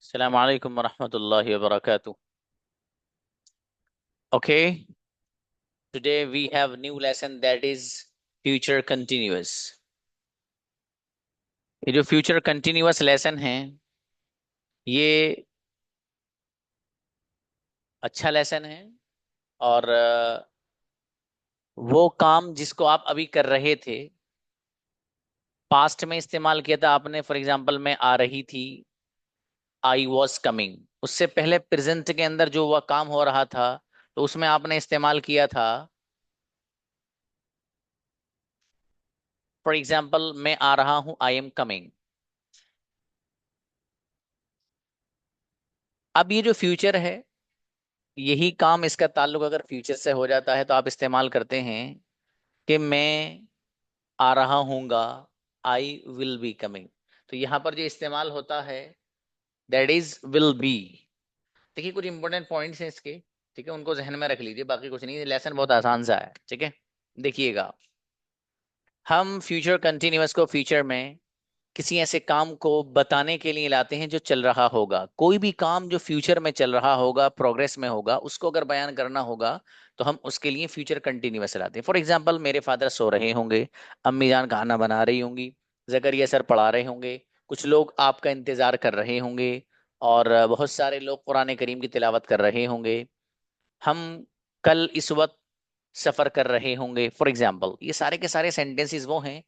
Assalamu alaikum wa rahmatullahi wa barakatuh. Okay, today we have new lesson that is future continuous. ये जो future continuous lesson है ये अच्छा lesson है और वो काम जिसको आप अभी कर रहे थे पास्ट में इस्तेमाल किया था आपने फॉर एग्जांपल मैं आ रही थी आई वॉज कमिंग उससे पहले प्रेजेंट के अंदर जो वह काम हो रहा था तो उसमें आपने इस्तेमाल किया था फॉर एग्जांपल मैं आ रहा हूं आई एम कमिंग। अब ये जो फ्यूचर है यही काम इसका ताल्लुक अगर फ्यूचर से हो जाता है तो आप इस्तेमाल करते हैं कि मैं आ रहा हूँगा आई विल बी कमिंग। तो यहाँ पर जो इस्तेमाल होता है दैट इज विल बी। देखिए कुछ इंपॉर्टेंट पॉइंट्स हैं इसके, ठीक है, उनको जहन में रख लीजिए, बाकी कुछ नहीं, लेसन बहुत आसान सा है, ठीक है। देखिएगा, हम फ्यूचर कंटिन्यूअस को फ्यूचर में किसी ऐसे काम को बताने के लिए लाते हैं जो चल रहा होगा। कोई भी काम जो फ्यूचर में चल रहा होगा, प्रोग्रेस में होगा, उसको अगर बयान करना होगा तो हम उसके लिए फ्यूचर कंटिन्यूअस लाते हैं। फॉर एग्जाम्पल मेरे फादर सो रहे होंगे, अम्मी जान खाना बना रही होंगी, जकरिया सर पढ़ा रहे होंगे, कुछ लोग आपका इंतजार कर रहे होंगे और बहुत सारे लोग कुरान करीम की तिलावत कर रहे होंगे। हम कल इस वक्त सफर कर रहे होंगे, फॉर एग्जाम्पल। ये सारे के सारे सेंटेंसेस वो हैं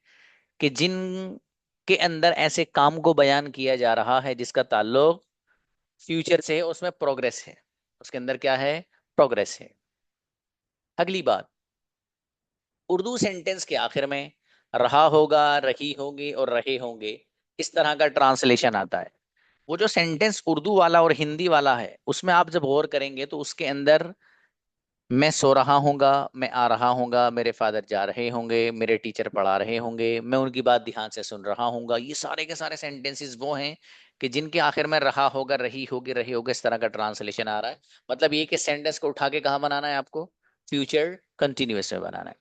कि जिन के अंदर ऐसे काम को बयान किया जा रहा है जिसका ताल्लुक फ्यूचर से है, उसमें प्रोग्रेस है, उसके अंदर क्या है, प्रोग्रेस है। अगली बात, उर्दू सेंटेंस के आखिर में रहा होगा, रही होगी और रहे होंगे इस तरह का ट्रांसलेशन आता है। वो जो सेंटेंस उर्दू वाला और हिंदी वाला है उसमें आप जब गौर करेंगे तो उसके अंदर मैं सो रहा हूँगा, मैं आ रहा हूँगा, मेरे फादर जा रहे होंगे, मेरे टीचर पढ़ा रहे होंगे, मैं उनकी बात ध्यान से सुन रहा हूँगा, ये सारे के सारे सेंटेंसेस वो हैं कि जिनके आखिर में रहा होगा, रही होगी, रहे होगा, इस तरह का ट्रांसलेशन आ रहा है। मतलब ये कि सेंटेंस को उठा के कहाँ बनाना है आपको, फ्यूचर कंटिन्यूअस में बनाना है।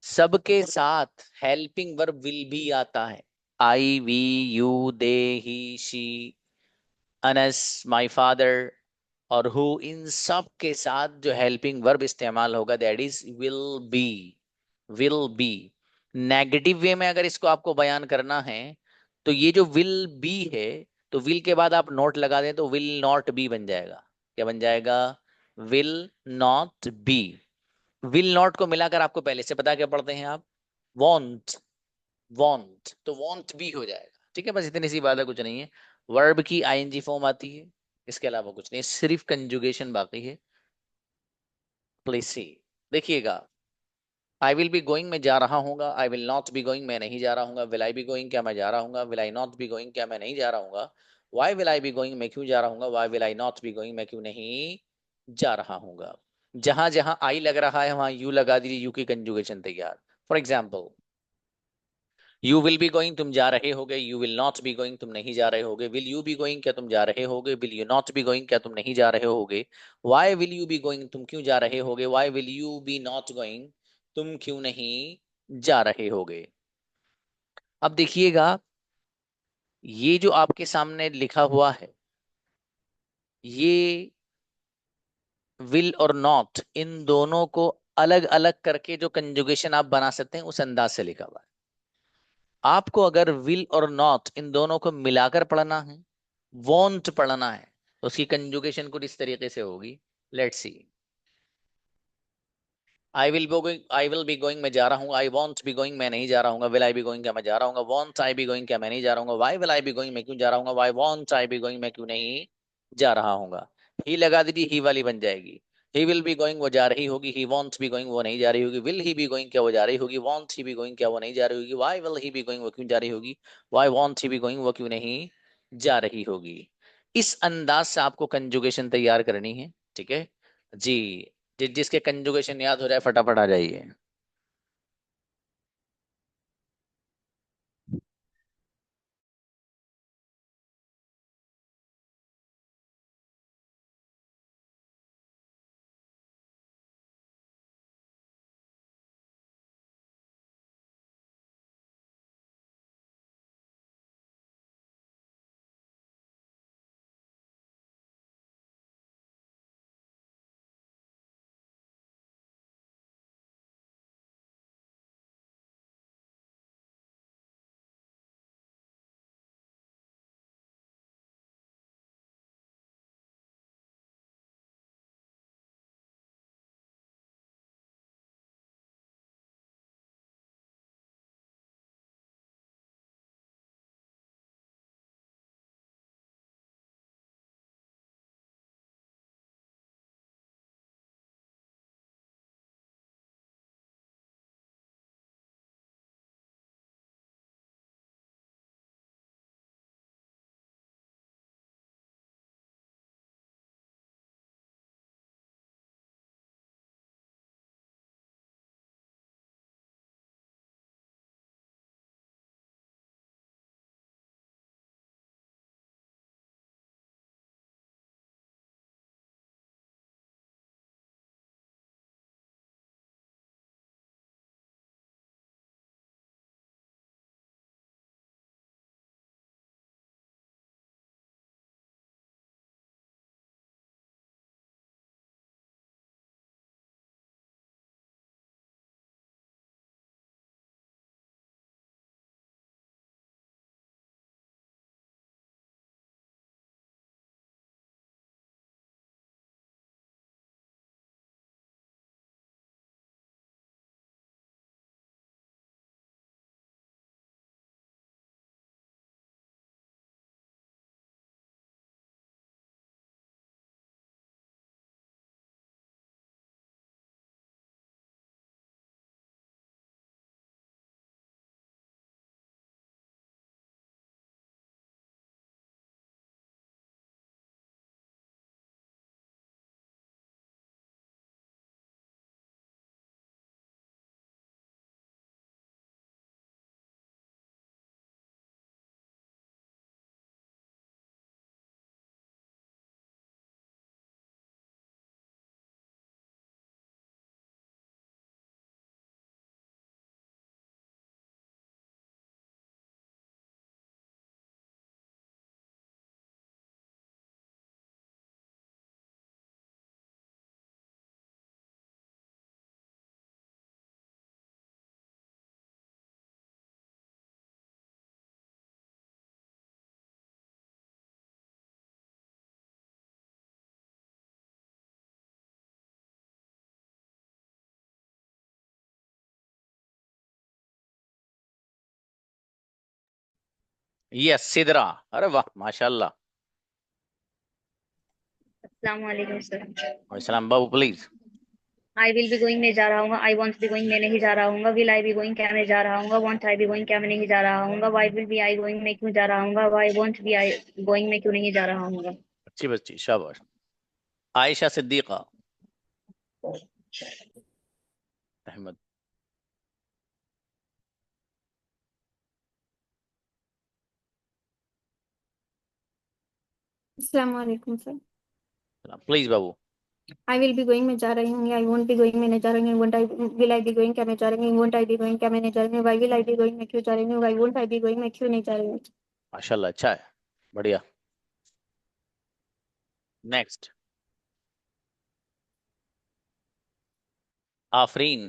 सबके साथ हेल्पिंग वर्ब विल भी आता है, I we you they he she अनस माई फादर और हु, इन सब के साथ जो हेल्पिंग वर्ब इस्तेमाल होगा that is will be. Will be negative way में अगर इसको आपको बयान करना है तो ये जो विल बी है, तो विल के बाद आप नॉट लगा दें तो विल नॉट बी बन जाएगा। क्या बन जाएगा, will not B. Will not को मिलाकर आपको पहले से पता क्या पढ़ते हैं आप, वॉन्ट। वॉन्ट तो वॉन्ट बी हो जाएगा, ठीक है, बस इतनी सी बात है, कुछ नहीं है। वर्ब की आईएनजी फॉर्म आती है, इसके अलावा कुछ नहीं, सिर्फ कंजुगेशन बाकी है। प्लीज सी, देखिएगा, आई विल बी गोइंग मैं जा रहा हूँगा, I will not be going मैं नहीं जा रहा हूँगा, विल आई बी गोइंग क्या मैं जा रहा हूँगा, will I not be going क्या मैं नहीं जा रहा हूँगा, why will I be going मैं क्यों जा रहा हूँगा, why will I not be going मैं क्यों नहीं जा रहा हूँगा। जहां जहां आई लग रहा है वहां यू लगा दीजिए, यू की कंजुगेशन तैयार। For example, you will be going तुम जा रहे होगे, you will not be going तुम नहीं जा रहे होगे, विल यू बी गोइंग क्या तुम जा रहे होगे, will you not be going क्या तुम नहीं जा रहे होगे, why will you be going तुम क्यों जा रहे होगे, why will you be not going तुम क्यों नहीं जा रहे होगे। अब देखिएगा, ये जो आपके सामने लिखा हुआ है ये विल और नॉट, इन दोनों को अलग अलग करके जो कंजुगेशन आप बना सकते हैं उस अंदाज से लिखा हुआ है। आपको अगर विल और नॉट इन दोनों को मिलाकर पढ़ना है, वॉन्ट पढ़ना है, तो उसकी कंजुगेशन कुछ इस तरीके से होगी। Let's see, I will be going मैं जा रहा हूँ, आई वॉन्ट बी गोइंग मैं नहीं जा रहा हूँ, विल आई बी गोइंग क्या मैं जा रहा हूँ, वॉन्ट आई बी गोइंग क्या मैं नहीं जा रहा हूँ, why will I be going मैं क्यों जा रहा हूँ, why won't I be going मैं क्यों नहीं जा रहा हूँ। ही लगा दीजिए, ही वाली बन जाएगी। ही विल बी गोइंग वो जा रही होगी, ही वॉन्ट्स बी गोइंग वो नहीं जा रही होगी, विल ही बी गोइंग क्या वो जा रही होगी, वॉन्ट्स ही बी गोइंग क्या वो नहीं जा रही होगी, why will he be going वो क्यों जा रही होगी, why wants he be going वो क्यों नहीं जा रही होगी। इस अंदाज से आपको कंजुगेशन तैयार करनी है, ठीक है जी। जिसके कंजुगेशन याद हो जाए फटाफट आ जाइए। यस, सिदरा। अरे वाह, माशाल्लाह। अस्सलाम वालेकुम सर। सलाम बाबू, please. I will be going मैं जा रहा हूँ, आई वॉन्ट बी गोइंग मैं नहीं जा रहा हूँ, विल आई बी गोइंग क्या मैं जा रहा हूँ, वॉन्ट आई बी गोइंग क्या मैं नहीं जा रहा हूँ, why will be I going मैं क्यों जा रहा हूँ, why won't be I going मैं क्यों नहीं जा रहा हूँ। अच्छी बच्ची, शाबाश। आयशा सिद्दीका अहमद। अस्सलाम वालेकुम सर। प्लीज बाबू। आई विल बी गोइंग मैं जा रही हूँ, आई वोंट बी गोइंग मैं नहीं जा रही हूँ, won't I will I be going क्या मैं जा रही हूँ, वोंट आई बी गोइंग क्या मैं नहीं जा रही हूँ, why will I be going मैं क्यों जा रही हूँ, why won't I be going मैं क्यों नहीं जा रही हूँ। माशाल्लाह, अच्छा है, बढ़िया। नेक्स्ट। आफरीन।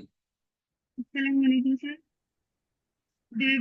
अस्सलाम वालेकुम सर।